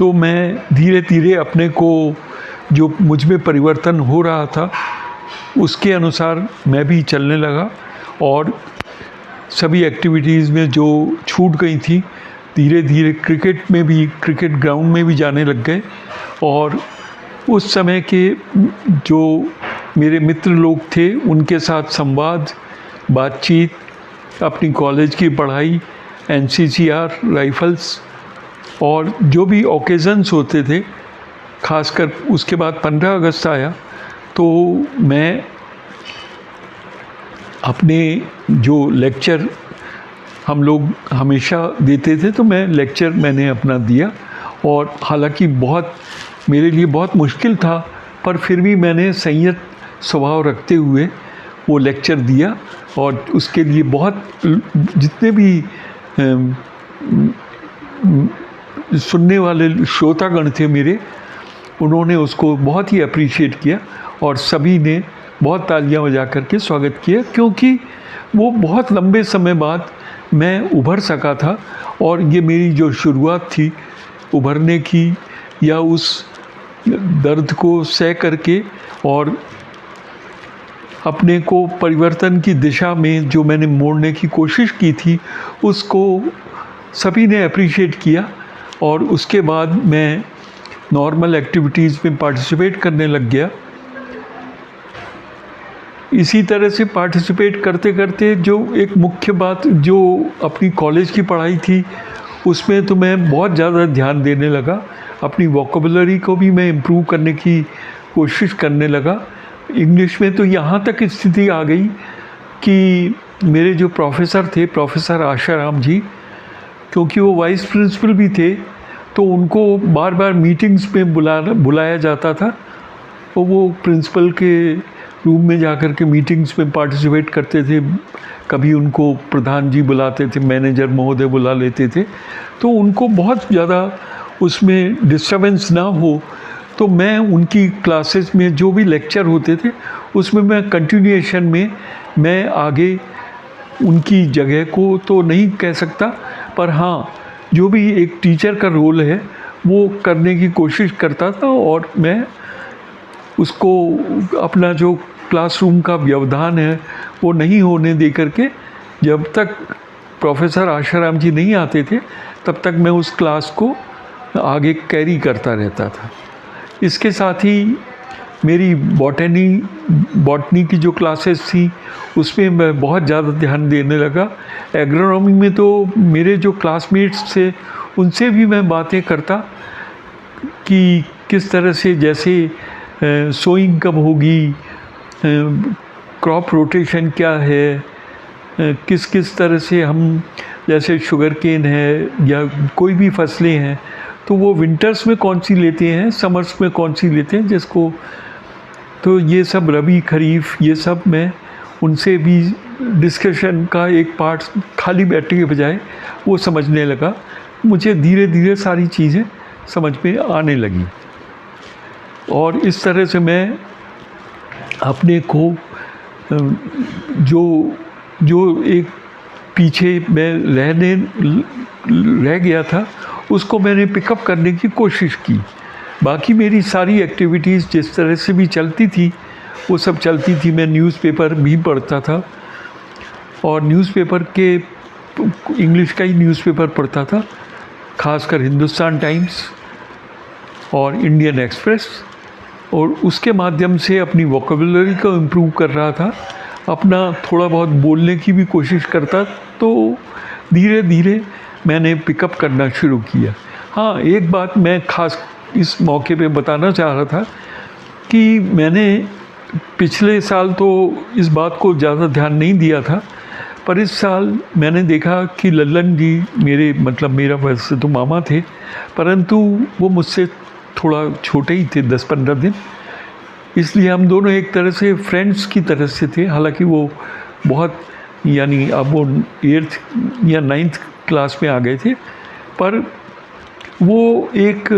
तो मैं धीरे धीरे अपने को जो मुझ में परिवर्तन हो रहा था उसके अनुसार मैं भी चलने लगा, और सभी एक्टिविटीज़ में जो छूट गई थी धीरे धीरे क्रिकेट ग्राउंड में भी जाने लग गए। और उस समय के जो मेरे मित्र लोग थे उनके साथ संवाद, बातचीत, अपनी कॉलेज की पढ़ाई, एनसीसीआर, राइफल्स और जो भी ओकेज़न्स होते थे, खासकर उसके बाद 15 अगस्त आया तो मैं अपने जो लेक्चर हम लोग हमेशा देते थे तो मैंने अपना दिया, और हालांकि बहुत मेरे लिए बहुत मुश्किल था, पर फिर भी मैंने संयत स्वभाव रखते हुए वो लेक्चर दिया, और उसके लिए बहुत जितने भी सुनने वाले श्रोतागण थे मेरे, उन्होंने उसको बहुत ही अप्रिशिएट किया और सभी ने बहुत तालियां बजा करके स्वागत किया, क्योंकि वो बहुत लंबे समय बाद मैं उभर सका था। और ये मेरी जो शुरुआत थी उभरने की, या उस दर्द को सह करके और अपने को परिवर्तन की दिशा में जो मैंने मोड़ने की कोशिश की थी, उसको सभी ने अप्रिशिएट किया। और उसके बाद मैं नॉर्मल एक्टिविटीज़ में पार्टिसिपेट करने लग गया। इसी तरह से पार्टिसिपेट करते करते जो एक मुख्य बात जो अपनी कॉलेज की पढ़ाई थी उसमें तो मैं बहुत ज़्यादा ध्यान देने लगा। अपनी वोकेबुलरी को भी मैं इम्प्रूव करने की कोशिश करने लगा। इंग्लिश में तो यहाँ तक स्थिति आ गई कि मेरे जो प्रोफेसर थे, प्रोफेसर आशाराम जी, क्योंकि वो वाइस प्रिंसिपल भी थे तो उनको बार बार मीटिंग्स में बुलाया जाता था, तो वो प्रिंसिपल के रूम में जाकर के मीटिंग्स में पार्टिसिपेट करते थे। कभी उनको प्रधान जी बुलाते थे, मैनेजर महोदय बुला लेते थे, तो उनको बहुत ज़्यादा उसमें डिस्टर्बेंस ना हो तो मैं उनकी क्लासेस में जो भी लेक्चर होते थे उसमें मैं कंटिन्यूएशन में मैं आगे उनकी जगह को तो नहीं कह सकता, पर हाँ जो भी एक टीचर का रोल है वो करने की कोशिश करता था। और मैं उसको अपना जो क्लासरूम का व्यवधान है वो नहीं होने दे करके, जब तक प्रोफेसर आशाराम जी नहीं आते थे तब तक मैं उस क्लास को आगे कैरी करता रहता था। इसके साथ ही मेरी बॉटनी की जो क्लासेस थी उसमें मैं बहुत ज़्यादा ध्यान देने लगा। एग्रोनॉमी में तो मेरे जो क्लासमेट्स थे उनसे भी मैं बातें करता कि किस तरह से, जैसे सोइंग कब होगी, क्रॉप रोटेशन क्या है, किस किस तरह से हम, जैसे शुगर केन है या कोई भी फसलें हैं तो वो विंटर्स में कौन सी लेते हैं, समर्स में कौन सी लेते हैं, जिसको तो ये सब रबी खरीफ ये सब मैं उनसे भी डिस्कशन का एक पार्ट खाली बैठने के बजाय वो समझने लगा। मुझे धीरे धीरे सारी चीज़ें समझ में आने लगी और इस तरह से मैं अपने को जो एक पीछे मैं रह गया था उसको मैंने पिकअप करने की कोशिश की। बाकी मेरी सारी एक्टिविटीज़ जिस तरह से भी चलती थी वो सब चलती थी। मैं न्यूज़पेपर भी पढ़ता था और न्यूज़पेपर के इंग्लिश का ही न्यूज़पेपर पढ़ता था, खासकर हिंदुस्तान टाइम्स और इंडियन एक्सप्रेस, और उसके माध्यम से अपनी वोकेबुलरी को इम्प्रूव कर रहा था। अपना थोड़ा बहुत बोलने की भी कोशिश करता, तो धीरे धीरे मैंने पिकअप करना शुरू किया। हाँ, एक बात मैं खास इस मौके पे बताना चाह रहा था कि मैंने पिछले साल तो इस बात को ज़्यादा ध्यान नहीं दिया था, पर इस साल मैंने देखा कि लल्लन जी मेरा वैसे तो मामा थे, परंतु वो मुझसे थोड़ा छोटे ही थे, 10-15 दिन, इसलिए हम दोनों एक तरह से फ्रेंड्स की तरह से थे। हालांकि वो बहुत, यानी अब वो 8th या 9th क्लास में आ गए थे, पर वो एक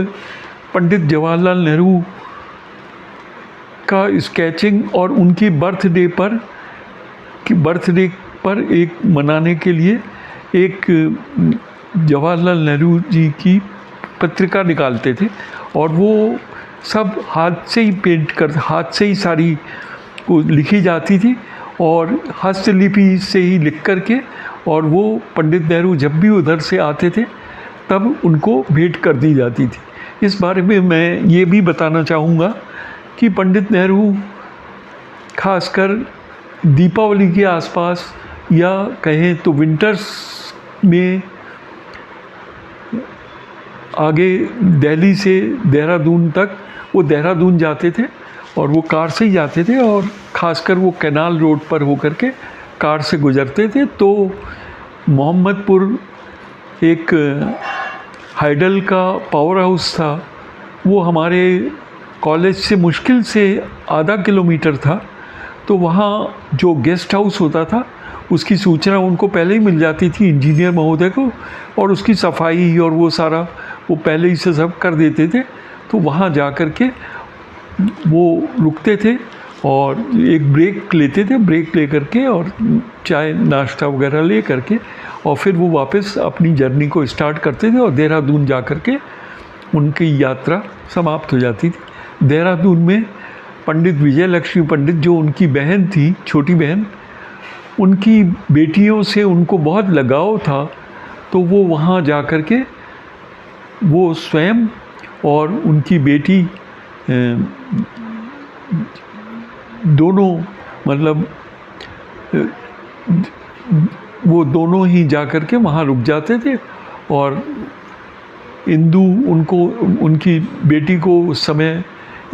पंडित जवाहरलाल नेहरू का स्केचिंग और उनकी बर्थडे पर एक मनाने के लिए एक जवाहरलाल नेहरू जी की पत्रिका निकालते थे और वो सब हाथ से ही सारी वो लिखी जाती थी और हस्तलिपि से ही लिख करके, और वो पंडित नेहरू जब भी उधर से आते थे तब उनको भेंट कर दी जाती थी। इस बारे में मैं ये भी बताना चाहूँगा कि पंडित नेहरू खासकर दीपावली के आसपास या कहें तो विंटर्स में आगे दिल्ली से देहरादून तक, वो देहरादून जाते थे और वो कार से ही जाते थे, और ख़ासकर वो कैनाल रोड पर होकर के कार से गुज़रते थे। तो मोहम्मदपुर एक हाइडल का पावर हाउस था, वो हमारे कॉलेज से मुश्किल से आधा किलोमीटर था। तो वहाँ जो गेस्ट हाउस होता था उसकी सूचना उनको पहले ही मिल जाती थी, इंजीनियर महोदय को, और उसकी सफाई और वो सारा वो पहले ही से सब कर देते थे। तो वहाँ जा कर के वो रुकते थे और एक ब्रेक लेते थे, ब्रेक ले करके और चाय नाश्ता वगैरह ले करके और फिर वो वापस अपनी जर्नी को स्टार्ट करते थे और देहरादून जा कर के उनकी यात्रा समाप्त हो जाती थी। देहरादून में पंडित विजय लक्ष्मी पंडित, जो उनकी बहन थी, छोटी बहन, उनकी बेटियों से उनको बहुत लगाव था। तो वो वहाँ जा कर के वो स्वयं और उनकी बेटी दोनों, मतलब वो दोनों ही जा कर के वहाँ रुक जाते थे। और इंदु उनको, उनकी बेटी को उस समय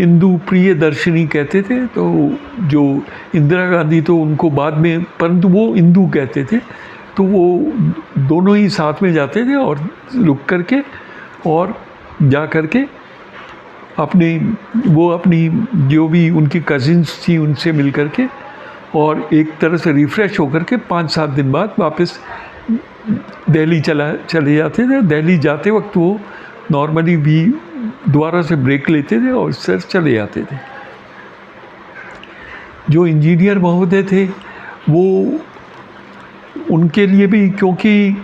इंदु प्रियदर्शिनी कहते थे। तो जो इंदिरा गांधी तो उनको बाद में, परंतु वो इंदु कहते थे। तो वो दोनों ही साथ में जाते थे और रुक कर के और जा कर के अपनी जो भी उनकी कज़िन्स थी उनसे मिल कर के और एक तरह से रिफ़्रेश होकर के 5-7 दिन बाद वापस दिल्ली चले जाते थे। दिल्ली जाते वक्त वो नॉर्मली भी दोबारा से ब्रेक लेते थे और इससे चले जाते थे। जो इंजीनियर महोदय थे वो, उनके लिए भी, क्योंकि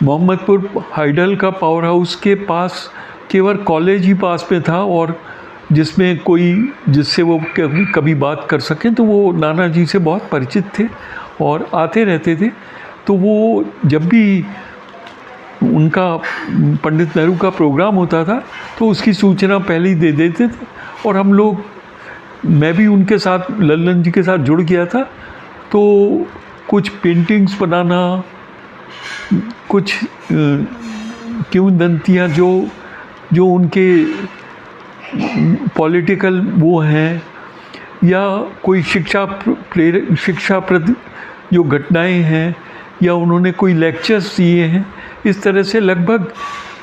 मोहम्मदपुर हाइडल का पावर हाउस के पास केवल कॉलेज ही पास में था और जिसमें कोई, जिससे वो कभी बात कर सकें, तो वो नाना जी से बहुत परिचित थे और आते रहते थे। तो वो जब भी उनका पंडित नेहरू का प्रोग्राम होता था तो उसकी सूचना पहले ही दे देते थे और हम लोग, मैं भी उनके साथ, लल्लन जी के साथ जुड़ गया था। तो कुछ पेंटिंग्स बनाना, कुछ किंवदंतियाँ जो उनके पॉलिटिकल वो हैं, या कोई शिक्षाप्रद जो घटनाएं हैं, या उन्होंने कोई लेक्चर्स दिए हैं, इस तरह से लगभग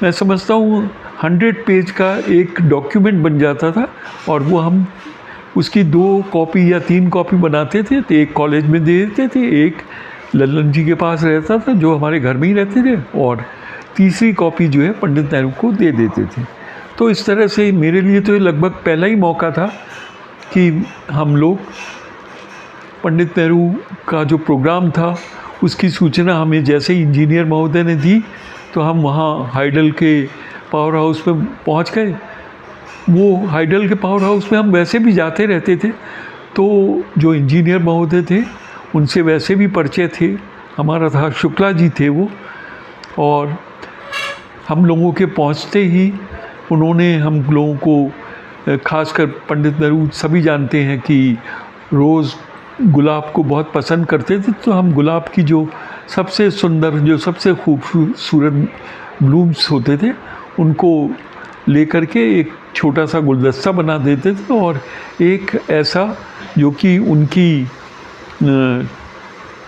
मैं समझता हूँ 100 पेज का एक डॉक्यूमेंट बन जाता था। और वो हम उसकी 2 कॉपी या 3 कॉपी बनाते थे। तो एक कॉलेज में दे देते थे, एक लल्लन जी के पास रहता था जो हमारे घर में ही रहते थे, और तीसरी कॉपी जो है पंडित नेहरू को दे देते थे। तो इस तरह से मेरे लिए तो ये लगभग पहला ही मौका था कि हम लोग पंडित नेहरू का जो प्रोग्राम था उसकी सूचना हमें जैसे ही इंजीनियर महोदय ने दी तो हम वहाँ हाइडल के पावर हाउस में पहुँच गए। वो हाइडल के पावर हाउस में हम वैसे भी जाते रहते थे, तो जो इंजीनियर महोदय थे उनसे वैसे भी परिचय थे हमारा था, शुक्ला जी थे वो। और हम लोगों के पहुँचते ही उन्होंने हम लोगों को, खासकर पंडित नेहरू सभी जानते हैं कि रोज़ गुलाब को बहुत पसंद करते थे। तो हम गुलाब की जो सबसे सुंदर, जो सबसे खूबसूरत ब्लूम्स होते थे उनको लेकर के एक छोटा सा गुलदस्ता बना देते थे, और एक ऐसा जो कि उनकी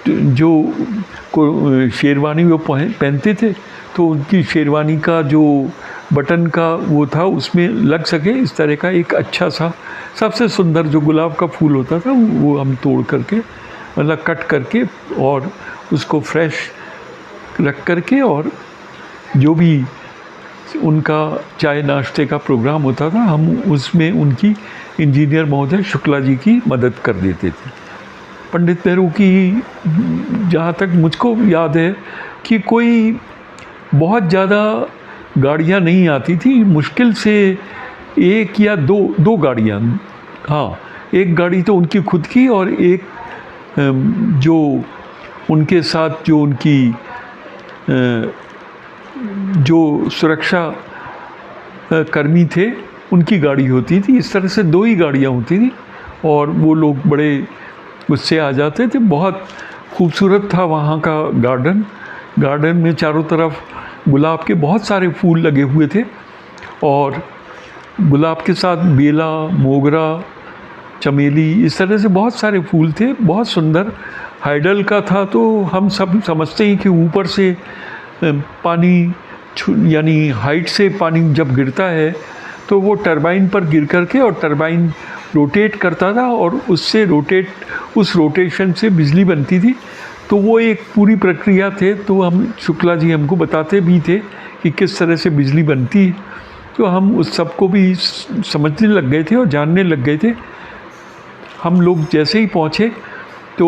जो शेरवानी वो पहनते थे, तो उनकी शेरवानी का जो बटन का वो था उसमें लग सके इस तरह का एक अच्छा सा सबसे सुंदर जो गुलाब का फूल होता था वो हम तोड़ करके, मतलब कट करके, और उसको फ्रेश रख करके, और जो भी उनका चाय नाश्ते का प्रोग्राम होता था हम उसमें उनकी इंजीनियर महोदय शुक्ला जी की मदद कर देते थे। पंडित नेहरू की जहाँ तक मुझको याद है कि कोई बहुत ज़्यादा गाड़ियाँ नहीं आती थी, मुश्किल से एक या दो गाड़ियाँ, हाँ एक गाड़ी तो उनकी खुद की और एक जो उनके साथ जो उनकी जो सुरक्षा कर्मी थे उनकी गाड़ी होती थी। इस तरह से 2 ही गाड़ियाँ होती थी और वो लोग बड़े उससे आ जाते थे। बहुत खूबसूरत था वहाँ का गार्डन में चारों तरफ गुलाब के बहुत सारे फूल लगे हुए थे और गुलाब के साथ बेला, मोगरा, चमेली, इस तरह से बहुत सारे फूल थे, बहुत सुंदर। हाइडल का था तो हम सब समझते हैं कि ऊपर से पानी यानी हाइट से पानी जब गिरता है तो वो टरबाइन पर गिर करके और टरबाइन रोटेट करता था और उससे उस रोटेशन से बिजली बनती थी। तो वो एक पूरी प्रक्रिया थे। तो हम शुक्ला जी हमको बताते भी थे कि किस तरह से बिजली बनती है। तो हम उस सब को भी समझने लग गए थे और जानने लग गए थे। हम लोग जैसे ही पहुँचे तो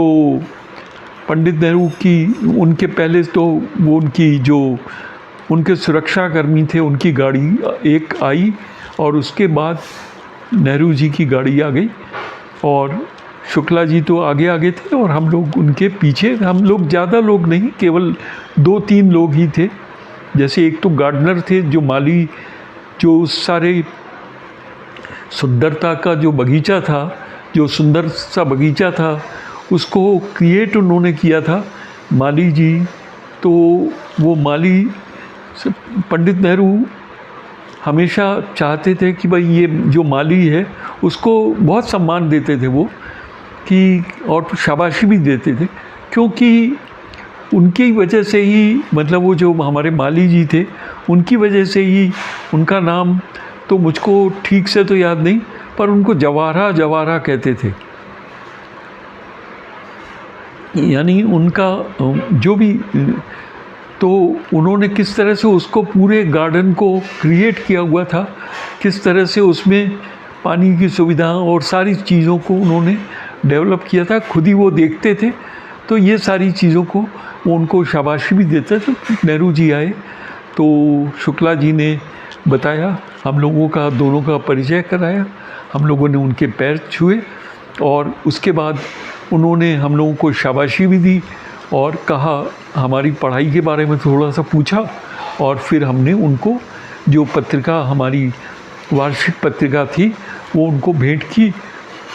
पंडित नेहरू की उनके पहले तो वो उनके सुरक्षाकर्मी थे उनकी गाड़ी एक आई और उसके बाद नेहरू जी की गाड़ी आ गई और शुक्ला जी तो आगे थे और हम लोग उनके पीछे। हम लोग ज़्यादा लोग नहीं, केवल 2-3 लोग ही थे। जैसे एक तो गार्डनर थे जो माली, जो उस सारे सुंदरता का जो बगीचा था, जो सुंदर सा बगीचा था उसको क्रिएट उन्होंने किया था माली जी। तो वो माली पंडित नेहरू हमेशा चाहते थे कि भाई ये जो माली है उसको बहुत सम्मान देते थे वो, कि और शाबाशी भी देते थे, क्योंकि उनकी वजह से ही मतलब वो जो हमारे माली जी थे उनकी वजह से ही उनका नाम तो मुझको ठीक से तो याद नहीं, पर उनको जवाहरा कहते थे। यानी उनका जो भी, तो उन्होंने किस तरह से उसको पूरे गार्डन को क्रिएट किया हुआ था, किस तरह से उसमें पानी की सुविधा और सारी चीज़ों को उन्होंने डेवलप किया था। खुद ही वो देखते थे तो ये सारी चीज़ों को वो उनको शाबाशी भी देते थे। नेहरू जी आए तो शुक्ला जी ने बताया, हम लोगों का दोनों का परिचय कराया, हम लोगों ने उनके पैर छुए और उसके बाद उन्होंने हम लोगों को शाबाशी भी दी और कहा, हमारी पढ़ाई के बारे में थोड़ा सा पूछा और फिर हमने उनको जो पत्रिका हमारी वार्षिक पत्रिका थी वो उनको भेंट की।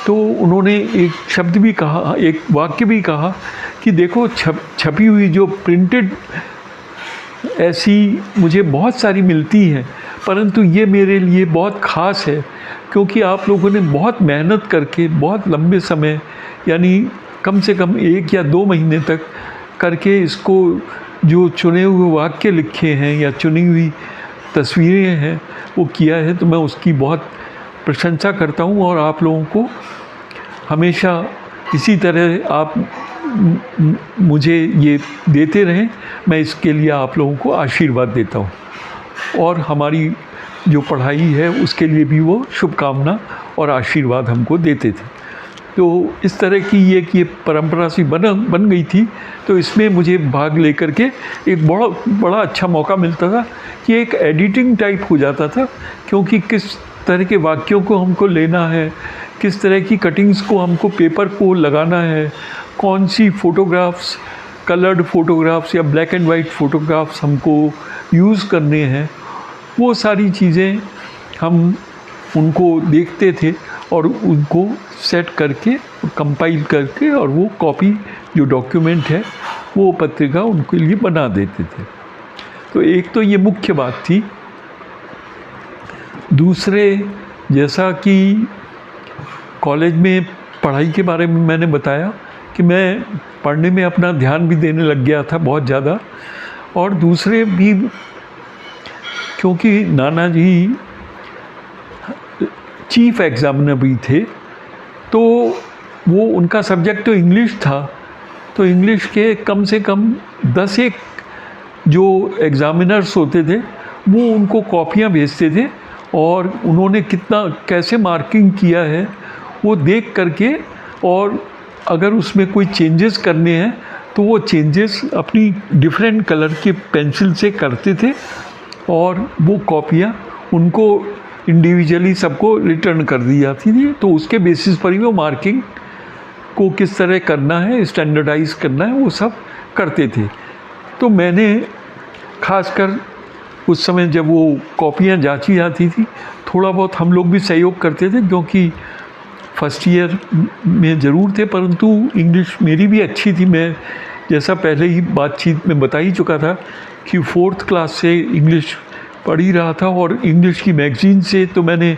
तो उन्होंने एक शब्द भी कहा, एक वाक्य भी कहा कि देखो छपी हुई जो प्रिंटेड ऐसी मुझे बहुत सारी मिलती हैं, परंतु ये मेरे लिए बहुत ख़ास है क्योंकि आप लोगों ने बहुत मेहनत करके बहुत लंबे समय यानी कम से कम 1 या 2 महीने तक करके इसको जो चुने हुए वाक्य लिखे हैं या चुनी हुई तस्वीरें हैं वो किया है। तो मैं उसकी बहुत प्रशंसा करता हूँ और आप लोगों को हमेशा इसी तरह आप मुझे ये देते रहें, मैं इसके लिए आप लोगों को आशीर्वाद देता हूँ और हमारी जो पढ़ाई है उसके लिए भी वो शुभकामना और आशीर्वाद हमको देते थे। तो इस तरह की ये परंपरा सी बन गई थी। तो इसमें मुझे भाग लेकर के एक बड़ा अच्छा मौका मिलता था कि एक एडिटिंग टाइप हो जाता था, क्योंकि किस तरह के वाक्यों को हमको लेना है, किस तरह की कटिंग्स को हमको पेपर को लगाना है, कौन सी फ़ोटोग्राफ्स, कलर्ड फ़ोटोग्राफ्स या ब्लैक एंड वाइट फ़ोटोग्राफ्स हमको यूज़ करने हैं, वो सारी चीज़ें हम उनको देखते थे और उनको सेट करके कंपाइल करके और वो कॉपी जो डॉक्यूमेंट है वो पत्रिका उनके लिए बना देते थे। तो एक तो ये मुख्य बात थी। दूसरे, जैसा कि कॉलेज में पढ़ाई के बारे में मैंने बताया कि मैं पढ़ने में अपना ध्यान भी देने लग गया था बहुत ज़्यादा, और दूसरे भी क्योंकि नाना जी चीफ एग्ज़ामिनर भी थे तो वो उनका सब्जेक्ट तो इंग्लिश था, तो इंग्लिश के कम से कम 10 जो एग्ज़ामिनर्स होते थे वो उनको कॉपियाँ भेजते थे और उन्होंने कैसे मार्किंग किया है वो देख करके, और अगर उसमें कोई चेंजेस करने हैं तो वो चेंजेस अपनी डिफरेंट कलर के पेंसिल से करते थे और वो कॉपियाँ उनको इंडिविजुअली सबको रिटर्न कर दी जाती थी। तो उसके बेसिस पर ही वो मार्किंग को किस तरह करना है, स्टैंडर्डाइज करना है, वो सब करते थे। तो मैंने खासकर उस समय जब वो कॉपियाँ जांची जाती थी, थोड़ा बहुत हम लोग भी सहयोग करते थे, क्योंकि फर्स्ट ईयर में ज़रूर थे, परंतु इंग्लिश मेरी भी अच्छी थी। मैं जैसा पहले ही बातचीत में बता ही चुका था कि 4th क्लास से इंग्लिश पढ़ ही रहा था, और इंग्लिश की मैगज़ीन से तो मैंने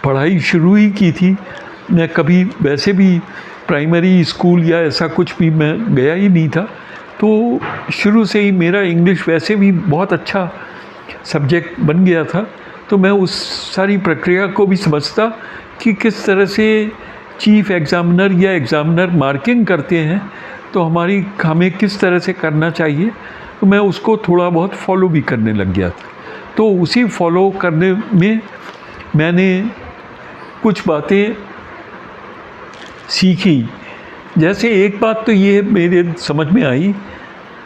पढ़ाई शुरू ही की थी। मैं कभी वैसे भी प्राइमरी स्कूल या ऐसा कुछ भी मैं गया ही नहीं था, तो शुरू से ही मेरा इंग्लिश वैसे भी बहुत अच्छा सब्जेक्ट बन गया था। तो मैं उस सारी प्रक्रिया को भी समझता कि किस तरह से चीफ एग्ज़ामिनर या एग्ज़ामिनर मार्किंग करते हैं, तो हमें किस तरह से करना चाहिए। तो मैं उसको थोड़ा बहुत फॉलो भी करने लग गया था। तो उसी फॉलो करने में मैंने कुछ बातें सीखी। जैसे एक बात तो ये मेरे समझ में आई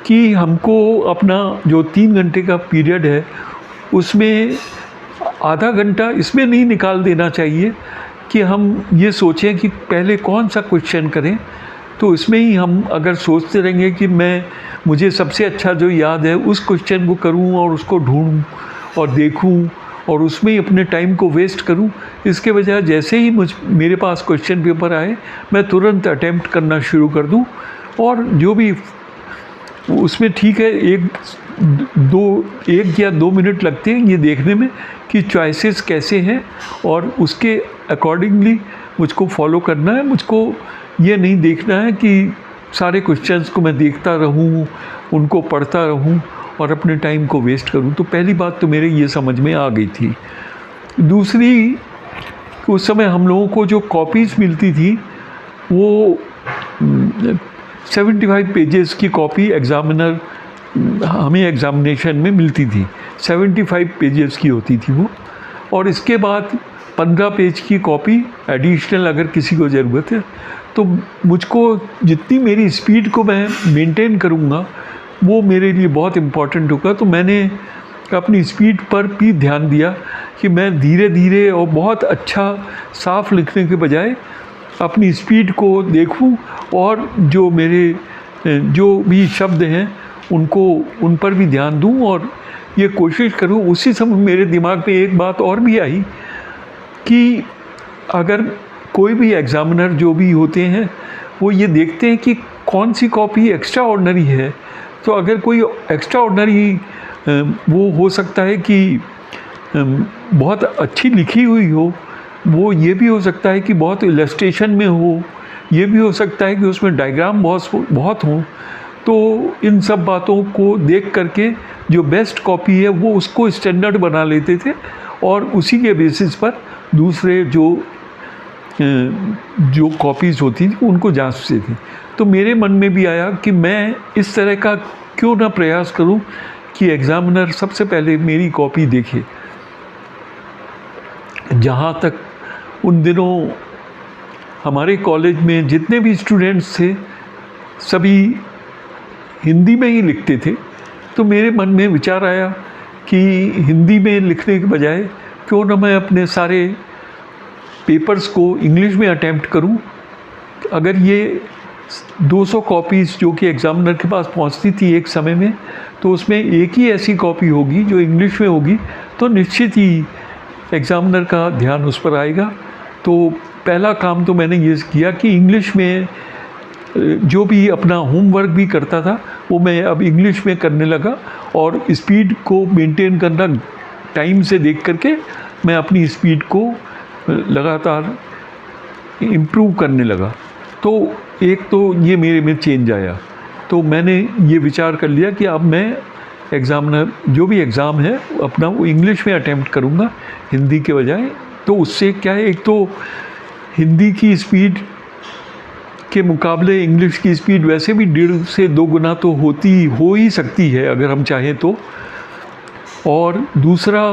कि हमको अपना जो 3 घंटे का पीरियड है, उसमें आधा घंटा इसमें नहीं निकाल देना चाहिए कि हम ये सोचें कि पहले कौन सा क्वेश्चन करें। तो इसमें ही हम अगर सोचते रहेंगे कि मुझे सबसे अच्छा जो याद है उस क्वेश्चन को करूं और उसको ढूंढूं और देखूं और उसमें ही अपने टाइम को वेस्ट करूं, इसके बजाय जैसे ही मेरे पास क्वेश्चन पेपर आए, मैं तुरंत अटेम्प्ट करना शुरू कर दूं। और जो भी उसमें ठीक है, 1 या 2 मिनट लगते हैं ये देखने में कि चॉइसेस कैसे हैं, और उसके अकॉर्डिंगली मुझको फॉलो करना है। मुझको ये नहीं देखना है कि सारे क्वेश्चंस को मैं देखता रहूं, उनको पढ़ता रहूं और अपने टाइम को वेस्ट करूं। तो पहली बात तो मेरे ये समझ में आ गई थी। दूसरी, उस समय हम लोगों को जो कॉपीज़ मिलती थी वो 75 पेजेस की कॉपी हमें एग्ज़ामिनेशन में मिलती थी। 75 पेजेस की होती थी वो, और इसके बाद 15 पेज की कॉपी एडिशनल अगर किसी को ज़रूरत है। तो मुझको जितनी मेरी स्पीड को मैं मेंटेन करूँगा वो मेरे लिए बहुत इम्पॉर्टेंट होगा। तो मैंने अपनी स्पीड पर भी ध्यान दिया कि मैं धीरे धीरे और बहुत अच्छा साफ लिखने के बजाय अपनी स्पीड को देखूं, और जो भी शब्द हैं उन पर भी ध्यान दूं, और ये कोशिश करूं। उसी समय मेरे दिमाग में एक बात और भी आई कि अगर कोई भी एग्ज़ामिनर जो भी होते हैं वो ये देखते हैं कि कौन सी कॉपी एक्स्ट्रा ऑर्डिनरी है। तो अगर कोई एक्स्ट्रा ऑर्डिनरी वो हो सकता है कि बहुत अच्छी लिखी हुई हो, वो ये भी हो सकता है कि बहुत इलस्ट्रेशन में हो, ये भी हो सकता है कि उसमें डायग्राम बहुत हों। तो इन सब बातों को देख करके जो बेस्ट कॉपी है वो उसको स्टैंडर्ड बना लेते थे, और उसी के बेसिस पर दूसरे जो कॉपीज़ होती थी उनको जांचते थे। तो मेरे मन में भी आया कि मैं इस तरह का क्यों ना प्रयास करूं कि एग्ज़ामिनर सबसे पहले मेरी कॉपी देखे। जहाँ तक उन दिनों हमारे कॉलेज में जितने भी स्टूडेंट्स थे सभी हिंदी में ही लिखते थे। तो मेरे मन में विचार आया कि हिंदी में लिखने के बजाय क्यों ना मैं अपने सारे पेपर्स को इंग्लिश में अटेम्प्ट करूं। अगर ये 200 कॉपीज़ जो कि एग्ज़ामिनर के पास पहुंचती थी एक समय में, तो उसमें एक ही ऐसी कॉपी होगी जो इंग्लिश में होगी, तो निश्चित ही एग्ज़ामिनर का ध्यान उस पर आएगा। तो पहला काम तो मैंने ये किया कि इंग्लिश में जो भी अपना होमवर्क भी करता था वो मैं अब इंग्लिश में करने लगा, और स्पीड को मेंटेन करना टाइम से देख करके मैं अपनी स्पीड को लगातार इम्प्रूव करने लगा। तो एक तो ये मेरे में चेंज आया। तो मैंने ये विचार कर लिया कि अब मैं एग्ज़ामिनर जो भी एग्ज़ाम है अपना वो इंग्लिश में अटेम्प्ट करूँगा हिंदी के बजाय। तो उससे क्या है, एक तो हिंदी की स्पीड के मुकाबले इंग्लिश की स्पीड वैसे भी 1.5 से 2 गुना तो हो ही सकती है अगर हम चाहें तो। और दूसरा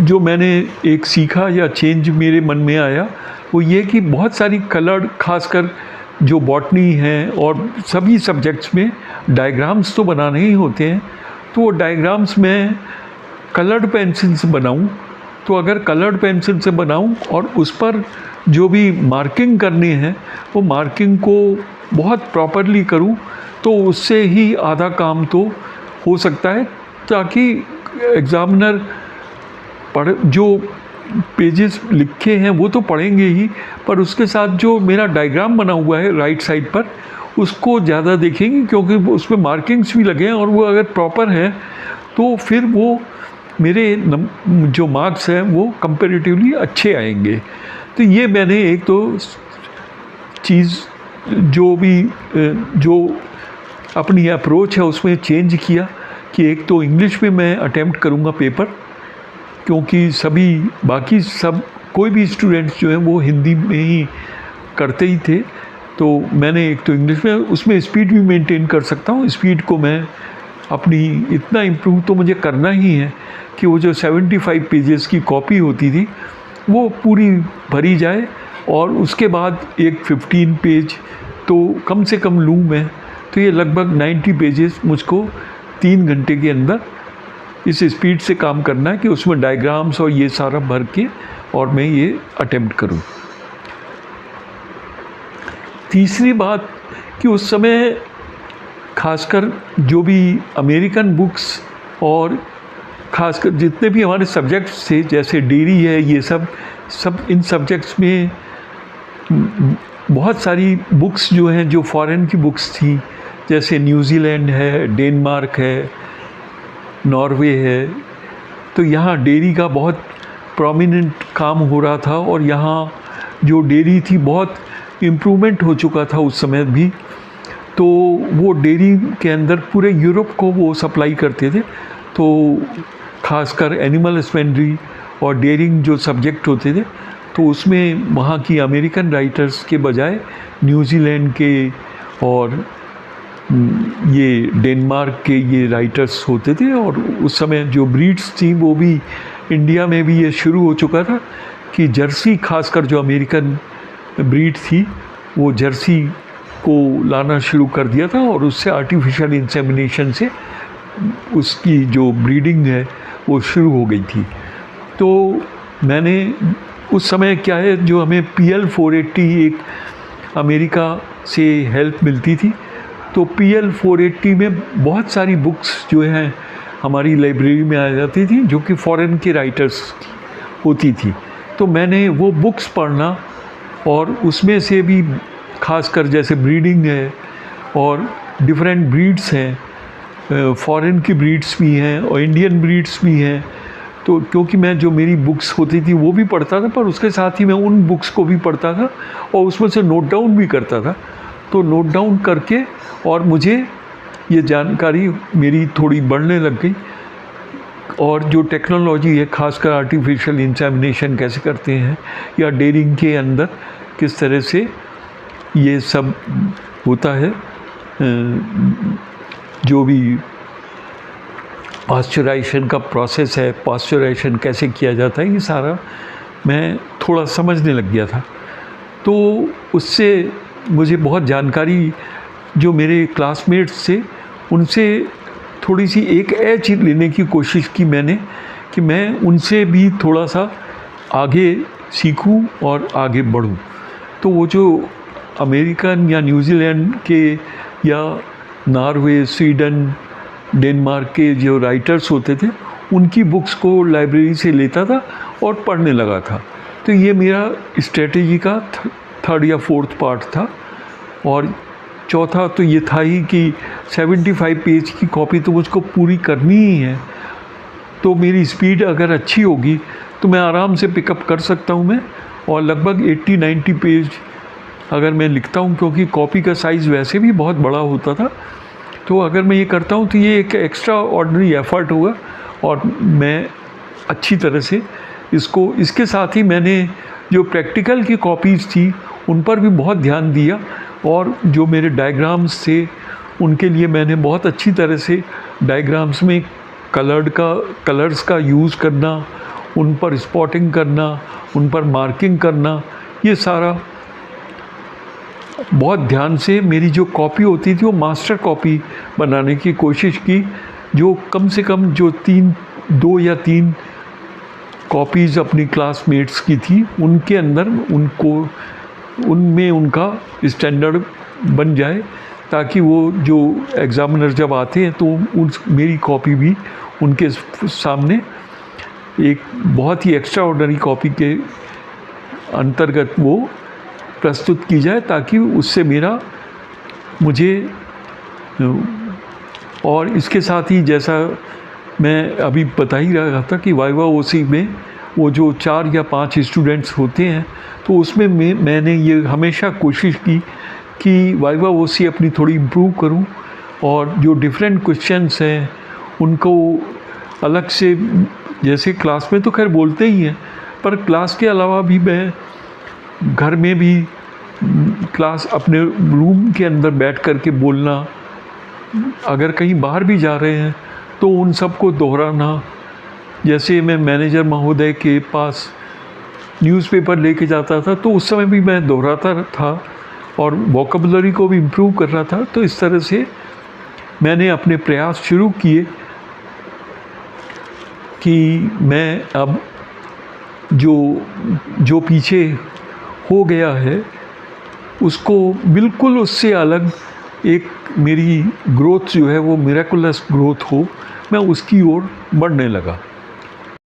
जो मैंने एक सीखा या चेंज मेरे मन में आया वो ये कि बहुत सारी कलर्ड, खासकर जो बॉटनी है और सभी सब्जेक्ट्स में डायग्राम्स तो बनाने ही होते हैं, तो वो डायग्राम्स मैं कलर्ड पेंसिल से बनाऊं, तो अगर कलर्ड पेंसिल से बनाऊं और उस पर जो भी मार्किंग करनी है वो मार्किंग को बहुत प्रॉपरली करूं, तो उससे ही आधा काम तो हो सकता है, ताकि एग्ज़ामिनर जो पेजेस लिखे हैं वो तो पढ़ेंगे ही, पर उसके साथ जो मेरा डायग्राम बना हुआ है राइट साइड पर उसको ज़्यादा देखेंगे, क्योंकि उसमें मार्किंग्स भी लगे हैं और वो अगर प्रॉपर है तो फिर वो मेरे जो मार्क्स हैं वो कंपैरेटिवली अच्छे आएंगे। तो ये मैंने एक तो चीज़ जो अपनी अप्रोच है उसमें चेंज किया कि एक तो इंग्लिश में मैं अटेम्प्ट करूँगा पेपर, क्योंकि बाकी सब कोई भी स्टूडेंट्स जो हैं वो हिंदी में ही करते ही थे, तो मैंने एक तो इंग्लिश में, उसमें स्पीड भी मेंटेन कर सकता हूँ। स्पीड को मैं अपनी इतना इम्प्रूव तो मुझे करना ही है कि वो जो 75 पेजेस की कॉपी होती थी वो पूरी भरी जाए, और उसके बाद एक 15 पेज तो कम से कम लूँ मैं, तो ये लगभग 90 पेजेस मुझको 3 घंटे के अंदर इस स्पीड से काम करना है कि उसमें डायग्राम्स और ये सारा भर के और मैं ये अटेम्प्ट करूं। तीसरी बात कि उस समय खासकर जो भी अमेरिकन बुक्स और खासकर जितने भी हमारे सब्जेक्ट्स थे, जैसे डेयरी है, ये सब इन सब्जेक्ट्स में बहुत सारी बुक्स जो हैं जो फॉरेन की बुक्स थी, जैसे न्यूजीलैंड है, डेनमार्क है, नॉर्वे है, तो यहाँ डेयरी का बहुत प्रोमिनेंट काम हो रहा था, और यहाँ जो डेयरी थी बहुत इम्प्रूवमेंट हो चुका था उस समय भी, तो वो डेयरी के अंदर पूरे यूरोप को वो सप्लाई करते थे। तो खासकर एनिमल हस्बेंड्री और डेयरिंग जो सब्जेक्ट होते थे, तो उसमें वहाँ की अमेरिकन राइटर्स के बजाय न्यूजीलैंड के और ये डेनमार्क के ये राइटर्स होते थे। और उस समय जो ब्रीड्स थी वो भी इंडिया में भी ये शुरू हो चुका था कि जर्सी, खासकर जो अमेरिकन ब्रीड थी वो जर्सी को लाना शुरू कर दिया था, और उससे आर्टिफिशियल इंसेमिनेशन से उसकी जो ब्रीडिंग है वो शुरू हो गई थी। तो मैंने उस समय क्या है, जो हमें PL 480 एक अमेरिका से हेल्प मिलती थी, तो PL 480 में बहुत सारी बुक्स जो हैं हमारी लाइब्रेरी में आ जाती थी जो कि फ़ॉरेन के राइटर्स होती थी। तो मैंने वो बुक्स पढ़ना, और उसमें से भी खासकर जैसे ब्रीडिंग है और डिफरेंट ब्रीड्स हैं, फॉरेन की ब्रीड्स भी हैं और इंडियन ब्रीड्स भी हैं, तो क्योंकि मैं जो मेरी बुक्स होती थी वो भी पढ़ता था, पर उसके साथ ही मैं उन बुक्स को भी पढ़ता था और उसमें से नोट डाउन भी करता था। तो नोट डाउन करके और मुझे ये जानकारी मेरी थोड़ी बढ़ने लग गई, और जो टेक्नोलॉजी है, खासकर आर्टिफिशियल इंसेमिनेशन कैसे करते हैं या डेयरिंग के अंदर किस तरह से ये सब होता है, जो भी पास्चराइजेशन का प्रोसेस है, पास्चराइजेशन कैसे किया जाता है, ये सारा मैं थोड़ा समझने लग गया था। तो उससे मुझे बहुत जानकारी, जो मेरे क्लासमेट्स थे उनसे थोड़ी सी एक एज लेने की कोशिश की मैंने, कि मैं उनसे भी थोड़ा सा आगे सीखूं और आगे बढ़ूं। तो वो जो अमेरिकन या न्यूजीलैंड के या नॉर्वे, स्वीडन, डेनमार्क के जो राइटर्स होते थे उनकी बुक्स को लाइब्रेरी से लेता था और पढ़ने लगा था। तो ये मेरा स्ट्रेटेजी का 3rd या 4th पार्ट था। और चौथा तो ये था ही कि 75 पेज की कॉपी तो मुझको पूरी करनी ही है, तो मेरी स्पीड अगर अच्छी होगी तो मैं आराम से पिकअप कर सकता हूँ मैं, और लगभग 80-90 पेज अगर मैं लिखता हूँ, क्योंकि कॉपी का साइज़ वैसे भी बहुत बड़ा होता था, तो अगर मैं ये करता हूँ तो ये एक एक्स्ट्रा ऑर्डिनरी एफ़र्ट होगा और मैं अच्छी तरह से इसके साथ ही मैंने जो प्रैक्टिकल की कॉपीज़ थी उन पर भी बहुत ध्यान दिया, और जो मेरे डायग्राम्स थे उनके लिए मैंने बहुत अच्छी तरह से डायग्राम्स में कलर्स का यूज़ करना, उन पर स्पॉटिंग करना, उन पर मार्किंग करना, ये सारा बहुत ध्यान से मेरी जो कॉपी होती थी वो मास्टर कॉपी बनाने की कोशिश की, जो कम से कम जो 2 या 3 कॉपीज़ अपनी क्लासमेट्स की थी, उनके अंदर उनमें उनका स्टैंडर्ड बन जाए, ताकि वो जो एग्ज़ामिनर जब आते हैं तो मेरी कॉपी भी उनके सामने एक बहुत ही एक्स्ट्रा ऑर्डिनरी कॉपी के अंतर्गत वो प्रस्तुत की जाए, ताकि उससे मुझे और इसके साथ ही जैसा मैं अभी बता ही रहा था कि वाइवा ओसी में वो जो 4 या 5 स्टूडेंट्स होते हैं, तो उसमें मैंने ये हमेशा कोशिश की कि वाइवा ओसी अपनी थोड़ी इम्प्रूव करूं, और जो डिफरेंट क्वेश्चंस हैं उनको अलग से, जैसे क्लास में तो खैर बोलते ही हैं, पर क्लास के अलावा भी मैं घर में भी क्लास अपने रूम के अंदर बैठ कर के बोलना, अगर कहीं बाहर भी जा रहे हैं तो उन सबको दोहराना। जैसे मैं मैनेजर महोदय के पास न्यूज़पेपर लेके जाता था तो उस समय भी मैं दोहराता था और वोकैबुलरी को भी इम्प्रूव कर रहा था। तो इस तरह से मैंने अपने प्रयास शुरू किए कि मैं अब जो पीछे हो गया है उसको बिल्कुल उससे अलग एक मेरी ग्रोथ जो है वो मिरेकुलस ग्रोथ हो, मैं उसकी ओर बढ़ने लगा।